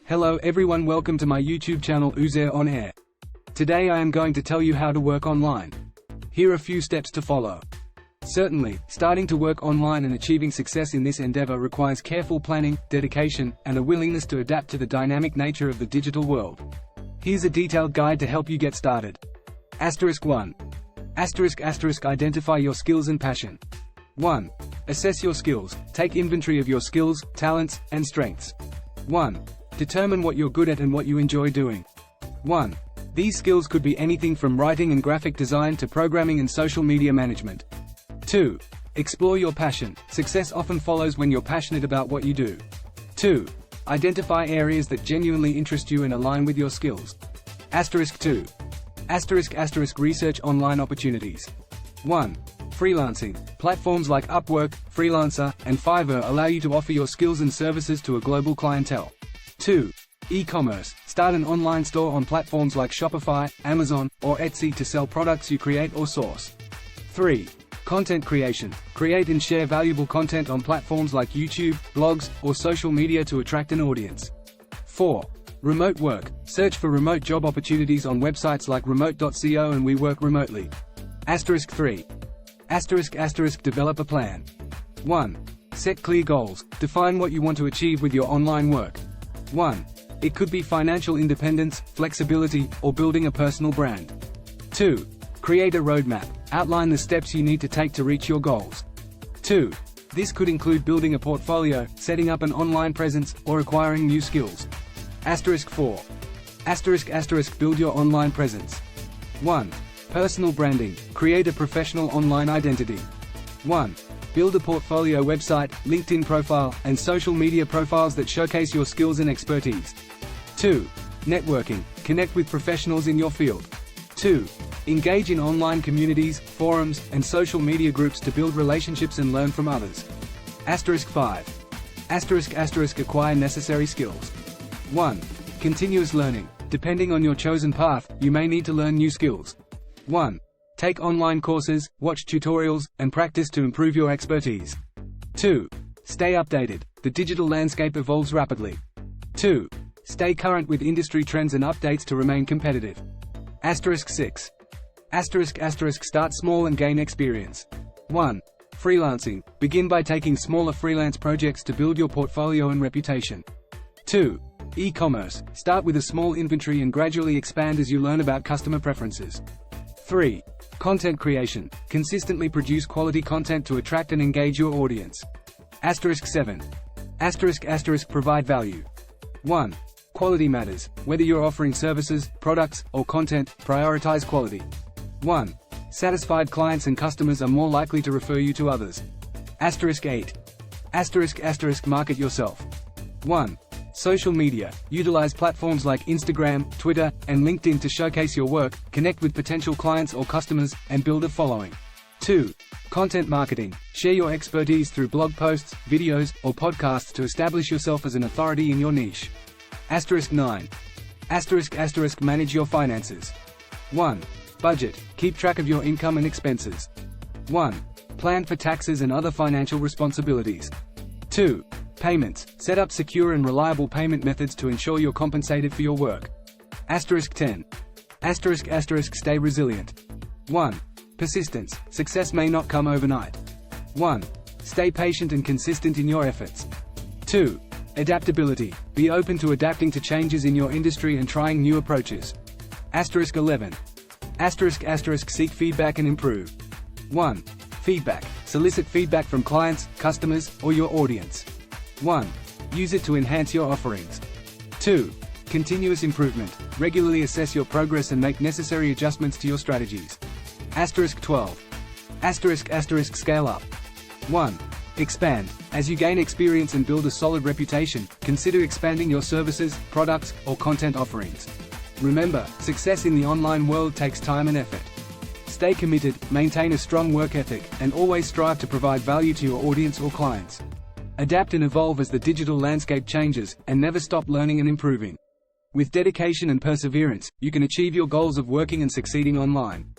Hello everyone, welcome to my YouTube channel Uzair On Air. Today I am going to tell you how to work online. Here are a few steps to follow. Certainly, starting to work online and achieving success in this endeavor requires careful planning, dedication, and a willingness to adapt to the dynamic nature of the digital world. Here's a detailed guide to help you get started. *1. Identify your skills and passion. 1. Assess your skills. Take inventory of your skills, talents, and strengths. 1. Determine what you're good at and what you enjoy doing. 1. These skills could be anything from writing and graphic design to programming and social media management. 2. Explore your passion. Success often follows when you're passionate about what you do. 2. Identify areas that genuinely interest you and align with your skills. *2. Research online opportunities. 1. Freelancing. Platforms like Upwork, Freelancer, and Fiverr allow you to offer your skills and services to a global clientele. 2. E-commerce. Start an online store on platforms like Shopify, Amazon, or Etsy to sell products you create or source. 3. Content creation. Create and share valuable content on platforms like YouTube, blogs, or social media to attract an audience. 4. Remote work. Search for remote job opportunities on websites like remote.co and We Work Remotely. *3. Develop a plan. 1. Set clear goals. Define what you want to achieve with your online work. 1. It could be financial independence, flexibility, or building a personal brand. 2. Create a roadmap. Outline the steps you need to take to reach your goals. 2. This could include building a portfolio, setting up an online presence, or acquiring new skills. *4. Build your online presence. 1. Personal branding. Create a professional online identity. 1. Build a portfolio website, LinkedIn profile, and social media profiles that showcase your skills and expertise. 2. Networking. Connect with professionals in your field. 2. Engage in online communities, forums, and social media groups to build relationships and learn from others. *5. Acquire necessary skills. 1. Continuous learning. Depending on your chosen path, you may need to learn new skills. 1. Take online courses, watch tutorials, and practice to improve your expertise. 2. Stay updated. The digital landscape evolves rapidly. 2. Stay current with industry trends and updates to remain competitive. *6. Start small and gain experience. 1. Freelancing. Begin by taking smaller freelance projects to build your portfolio and reputation. 2. E-commerce. Start with a small inventory and gradually expand as you learn about customer preferences. 3. Content creation. Consistently produce quality content to attract and engage your audience. *7. Provide value. 1. Quality matters. Whether you're offering services, products, or content, prioritize quality. 1. Satisfied clients and customers are more likely to refer you to others. *8. Market yourself. 1. Social media. Utilize platforms like Instagram, Twitter, and LinkedIn to showcase your work, connect with potential clients or customers, and build a following. 2. Content marketing. Share your expertise through blog posts, videos, or podcasts to establish yourself as an authority in your niche. *9. Manage your finances. 1. Budget. Keep track of your income and expenses. 1. Plan for taxes and other financial responsibilities. 2. Payments. Set up secure and reliable payment methods to ensure you're compensated for your work. *10. Stay resilient. 1. Persistence. Success may not come overnight. 1. Stay patient and consistent in your efforts. 2. Adaptability. Be open to adapting to changes in your industry and trying new approaches. *11. Seek feedback and improve. 1. Feedback. Solicit feedback from clients, customers, or your audience. 1. Use it to enhance your offerings. 2. Continuous improvement. Regularly assess your progress and make necessary adjustments to your strategies. *12. Scale up. 1. Expand. As you gain experience and build a solid reputation, consider expanding your services, products, or content offerings. Remember, success in the online world takes time and effort. Stay committed, maintain a strong work ethic, and always strive to provide value to your audience or clients. Adapt and evolve as the digital landscape changes, and never stop learning and improving. With dedication and perseverance, you can achieve your goals of working and succeeding online.